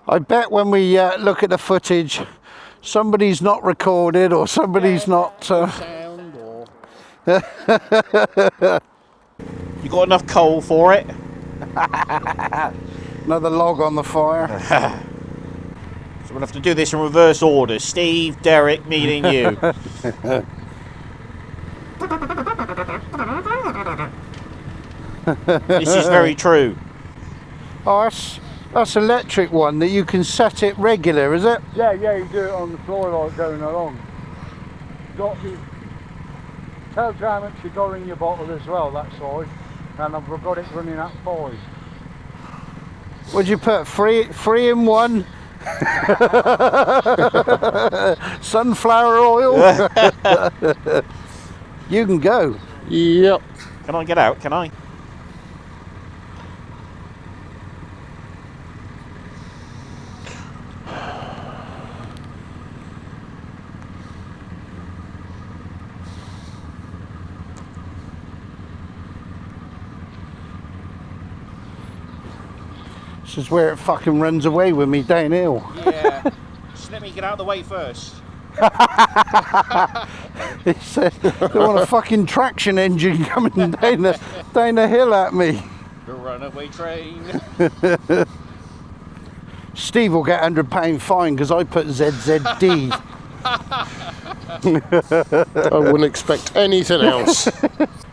I bet when we look at the footage, somebody's not recorded or somebody's not... sound or... You got enough coal for it? Another log on the fire. So we'll have to do this in reverse order. Steve, Derek, me and you. This is very true. Oh, that's electric one that you can set it regular, is it? Yeah, you do it on the floor like going along. Got the tell how much you got in your bottle as well, that size, and I've got it running at 5. Would you put three in one? Sunflower oil? You can go. Yep. Can I get out? Can I? This is where it fucking runs away with me downhill. Yeah. Just let me get out of the way first. He said, "Don't want a fucking traction engine coming down the hill at me." The runaway train. Steve will get £100 fine because I put ZZD. I wouldn't expect anything else.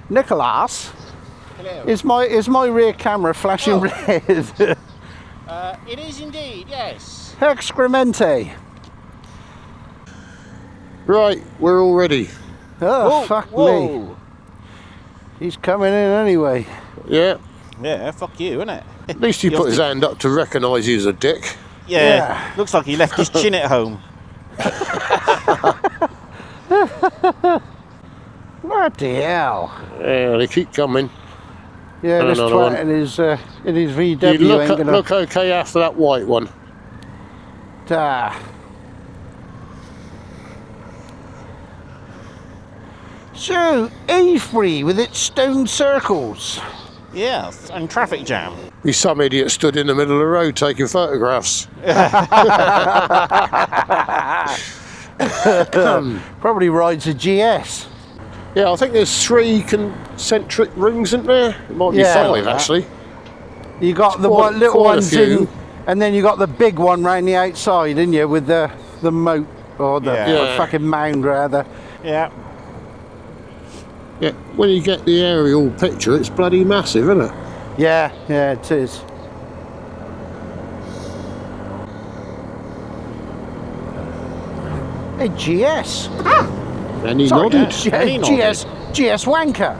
Nicholas, Hello. is my rear camera flashing red? It is indeed, yes. Excremente. Right, we're all ready. Oh, fuck me. He's coming in anyway. Yeah. Yeah, fuck you, innit? At least he put his hand up to recognise you as a dick. Yeah. Looks like he left his chin at home. Bloody hell. Yeah, they keep coming. Yeah, And this another twat one. in his VW You ain't gonna... look okay after that white one. So, Avebury with its stone circles. Yeah, and traffic jam. Be some idiot stood in the middle of the road taking photographs. Probably rides a GS. Yeah, I think there's 3 concentric rings, isn't there? It might be Yeah, 5 like that. actually. You got the quite- little quite a ones few. in, and then you got the big one round the outside, didn't you, with the moat, or the Yeah. fucking mound rather. Yeah. Yeah, when you get the aerial picture, it's bloody massive, isn't it? Yeah, it is. Hey, GS. And he Sorry, nodded. GS wanker.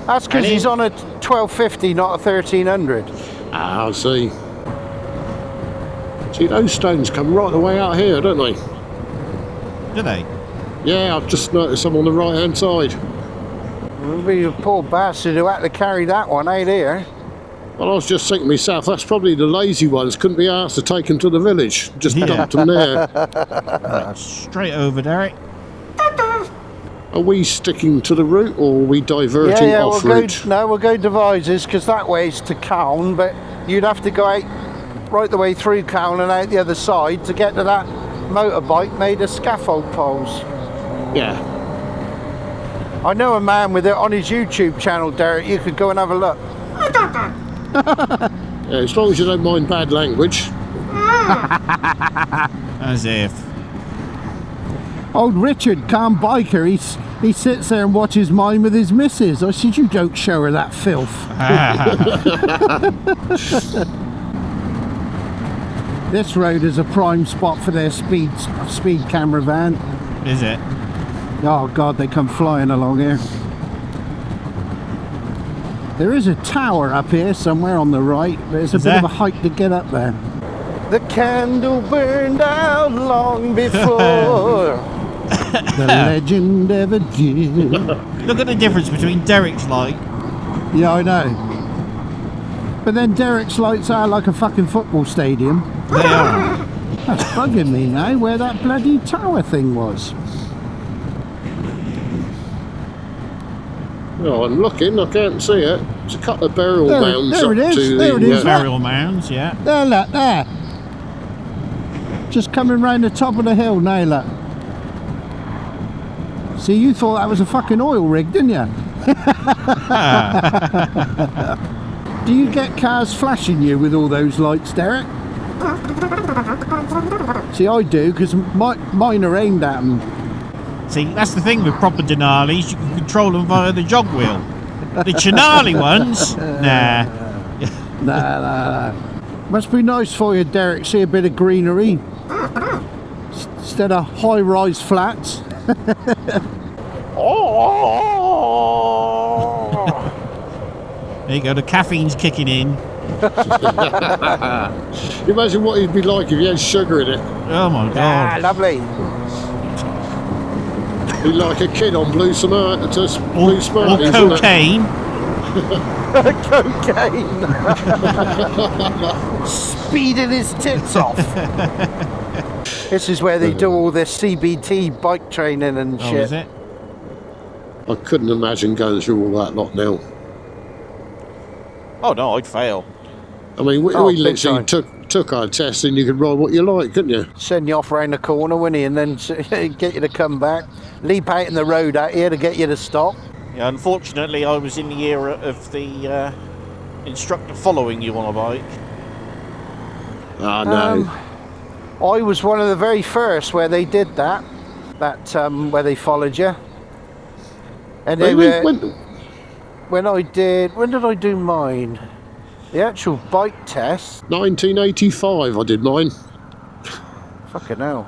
That's because And he's on a 1250, not a 1300. Ah, I see. See, those stones come right the way out here, don't they? Do they? Yeah, I've just noticed them on the right-hand side. It'll be a poor bastard who had to carry that one out here. Well, I was just thinking to myself, that's probably the lazy ones. Couldn't be asked to take them to the village. Just dumped them there. Right, straight over, Derek. Are we sticking to the route, or are we diverting off route? We'll go Devizes, because that way's to Caen, but you'd have to go out right the way through Caen and out the other side to get to that motorbike made of scaffold poles. Yeah. I know a man with it on his YouTube channel, Derek. You could go and have a look. Yeah, as long as you don't mind bad language. As if. Old Richard, calm biker, he sits there and watches mine with his missus. I said, you don't show her that filth. This road is a prime spot for their speed camera van. Is it? Oh God, they come flying along here. There is a tower up here somewhere on the right, but it's a bit of a hike to get up there. The candle burned out long before the legend ever did. Look at the difference between Derek's light. Yeah, I know. But then Derek's lights are like a fucking football stadium. They are. That's bugging me now, where that bloody tower thing was. Oh, I'm looking, I can't see it. There's a couple of burial mounds there up it is, to there the... it is. Burial mounds, yeah. There, look, there. Just coming round the top of the hill now, look. See, you thought that was a fucking oil rig, didn't you? Do you get cars flashing you with all those lights, Derek? See, I do, because mine are aimed at them. See, that's the thing with proper Denali's, you can control them via the jog wheel. The Chinali ones, nah. Nah. Must be nice for you, Derek, see a bit of greenery. Instead of high-rise flats. There you go, the caffeine's kicking in. Imagine what it'd be like if you had sugar in it. Oh my god. Lovely. Be like a kid on Blue Smarties. Or cocaine. Cocaine. Speeding his tits off. This is where they do all their CBT bike training and shit. Oh, is it? I couldn't imagine going through all that lot now. Oh no, I'd fail. I mean, we literally took our test and you could ride what you like, couldn't you? Send you off round the corner, wouldn't he? And then get you to come back. Leap out in the road out here to get you to stop. Yeah, unfortunately, I was in the era of the instructor following you on a bike. Ah, no. I was one of the very first where they did that. Where they followed you. And they when did I do mine? The actual bike test. 1985, I did mine. Fucking hell.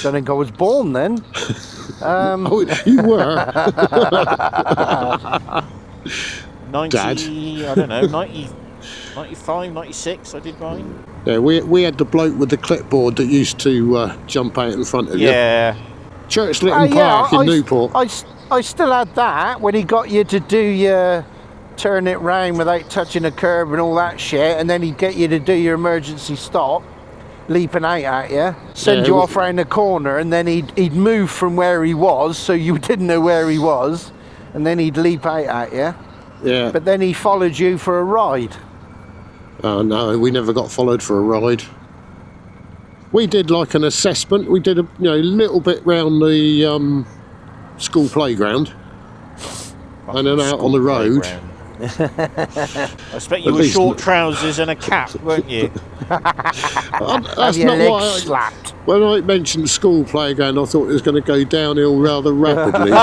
Don't think I was born then. Oh, you were. 90, Dad. I don't know, 90, 95, 96 I did mine. Yeah, we had the bloke with the clipboard that used to jump out in front of you. Yeah. Church Litton Park in Newport. I still had that when he got you to do your turn it round without touching a curb and all that shit, and then he'd get you to do your emergency stop, leaping out at you, send you off round the corner, and then he'd move from where he was so you didn't know where he was, and then he'd leap out at you. Yeah. But then he followed you for a ride. Oh no, we never got followed for a ride. We did like an assessment. We did a little bit round the school playground, and then out on the road. I expect you were short trousers and a cap, weren't you? That's not what slapped. When I mentioned school playground, I thought it was going to go downhill rather rapidly.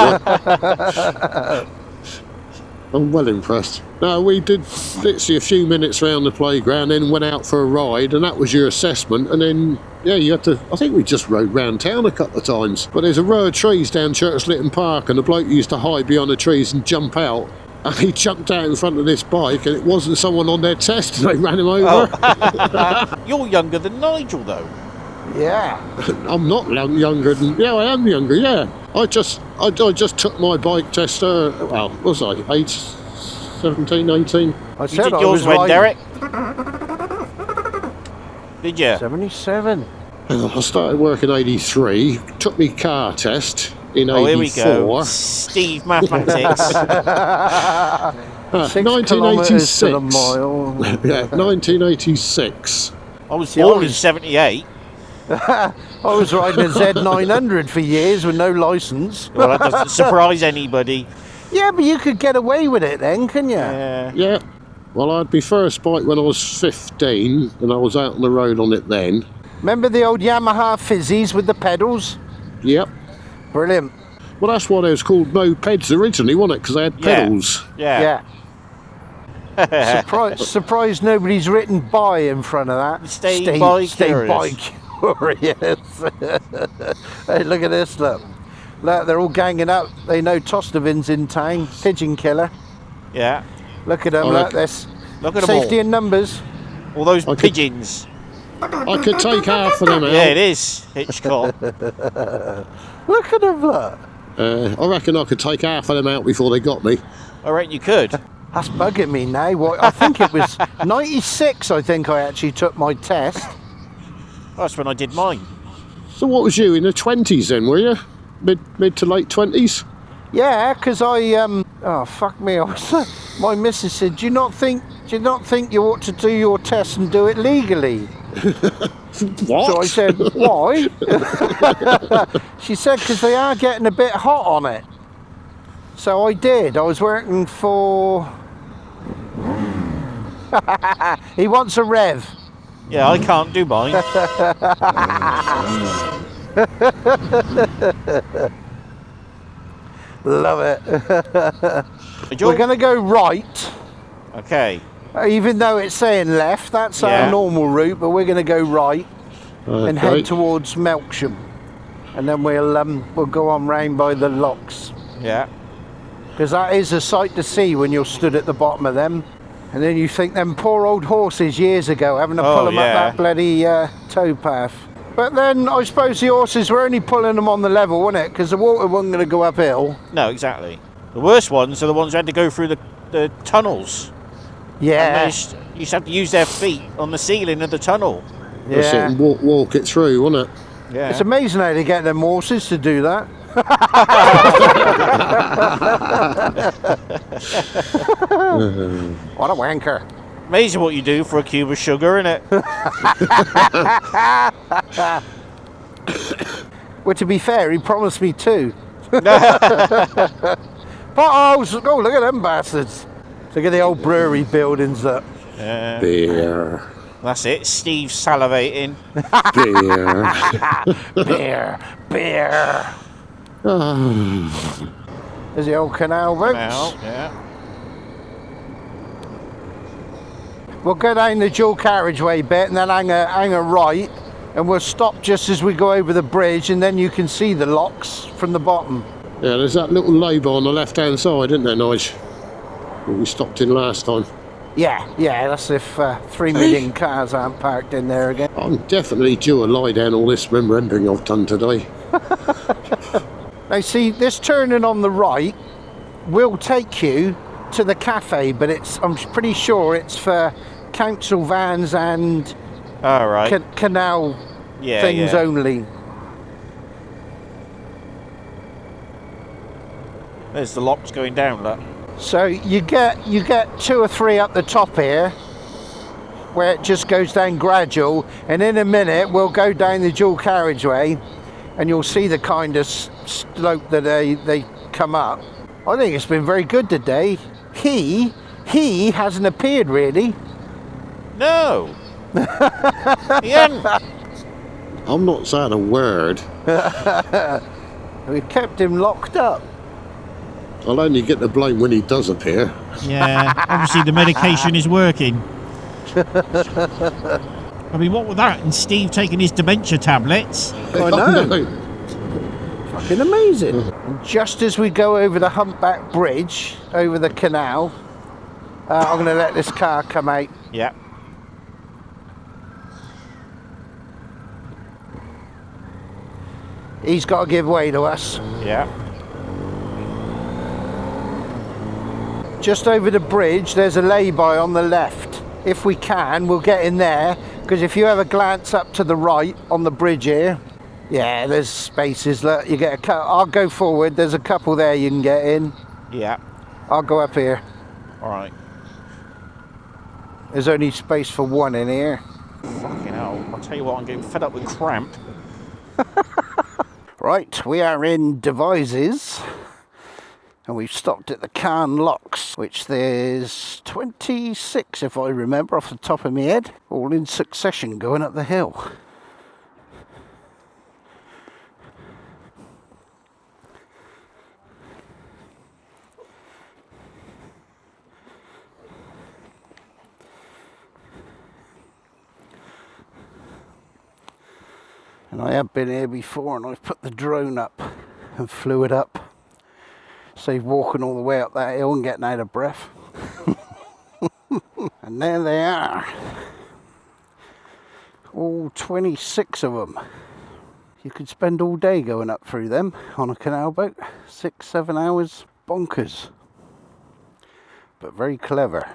I'm well impressed. No, we did literally a few minutes around the playground, then went out for a ride, and that was your assessment. And then, you had to. I think we just rode round town a couple of times. But there's a row of trees down Church Litton Park, and the bloke used to hide behind the trees and jump out. And he jumped out in front of this bike, and it wasn't someone on their test, and they ran him over. Oh. You're younger than Nigel, though. Yeah. I'm not younger than. Yeah, I am younger. Yeah, I just took my bike test. Well, was I 17, 18? I You said did I yours was when, right. Derek? Did you? 77. I started work in 83. Took me car test in 84. Oh, here we go. Steve Mathematics. 6 kilometres to the 1986. mile. Yeah, 1986. I was born in 78. I was riding a Z900 for years with no licence. Well, that doesn't surprise anybody. Yeah, but you could get away with it then, couldn't you? Yeah. Yeah. Well, I had my first bike when I was 15, and I was out on the road on it then. Remember the old Yamaha Fizzies with the pedals? Yep. Brilliant. Well, that's why they was called mopeds originally, wasn't it? Because they had pedals. Yeah. Surprised nobody's written "by" in front of that. Stay by curious. Hey, look at this, look, they're all ganging up. They know Tostavin's in town. Pigeon killer. Yeah. Look at them, look this. Look at them Safety all. in numbers. All those pigeons. I could take half of them out. Yeah, it is. Hitchcock. Look at them, look. I reckon I could take half of them out before they got me. I reckon you could. That's bugging me now. What, I think it was 96, I think I actually took my test. That's when I did mine. So what was you, in the 20s then, were you? Mid to late 20s? Yeah, because oh fuck me, my missus said, do you not think you ought to do your test and do it legally? What? So I said, why? She said, because they are getting a bit hot on it. So I did. I was working for... He wants a rev. Yeah, I can't do mine. Love it. We're going to go right. Okay. Even though it's saying left, that's our normal route, but we're going to go right and head towards Melksham. And then we'll go on round by the locks. Yeah. Because that is a sight to see when you're stood at the bottom of them. And then you think them poor old horses years ago having to pull them up that bloody towpath. But then I suppose the horses were only pulling them on the level, wasn't it? Because the water wasn't going to go uphill. No, exactly. The worst ones are the ones who had to go through the tunnels. Yeah. And you used to have to use their feet on the ceiling of the tunnel. That's it, and walk it through, wasn't it? Yeah. It's amazing how they get them horses to do that. What a wanker. Amazing what you do for a cube of sugar, innit? Well, to be fair, he promised me 2. Potholes! Oh, look at them bastards. Look at the old brewery buildings up. Beer. That's it. Steve's salivating. Beer. Beer. There's the old canal boats. Yeah. We'll go down the dual carriageway bit and then hang a right, and we'll stop just as we go over the bridge, and then you can see the locks from the bottom. Yeah, there's that little labour on the left-hand side, isn't there, Nige? We stopped in last time. Yeah, that's if 3 million cars aren't parked in there again. I'm definitely due a lie down all this remembering I've done today. Now see, this turning on the right will take you to the cafe, but I'm pretty sure it's for council vans and canal things only. There's the locks going down, look. So you get 2 or 3 up the top here, where it just goes down gradual, and in a minute we'll go down the dual carriageway, and you'll see the kind of slope that they come up. I think it's been very good today. He hasn't appeared really. No. He hadn't. I'm not saying a word. We've kept him locked up. I'll only get the blame when he does appear. Yeah, obviously the medication is working. I mean, what with that and Steve taking his dementia tablets? I know. Fucking amazing. And just as we go over the humpback bridge, over the canal, I'm going to let this car come out. Yeah. He's got to give way to us. Yeah. Just over the bridge, there's a lay-by on the left. If we can, we'll get in there, because if you have a glance up to the right on the bridge here, yeah, there's spaces. Look, you get a I'll go forward. There's a couple there you can get in. Yeah. I'll go up here. All right. There's only space for 1 in here. Fucking hell. I'll tell you what, I'm getting fed up with cramp. Right, we are in Devizes. And we've stopped at the Caen Locks, which there's 26, if I remember off the top of my head, all in succession going up the hill. And I have been here before, and I've put the drone up and flew it up. Save walking all the way up that hill and getting out of breath. And there they are. All 26 of them. You could spend all day going up through them on a canal boat. 6-7 hours. Bonkers. But very clever.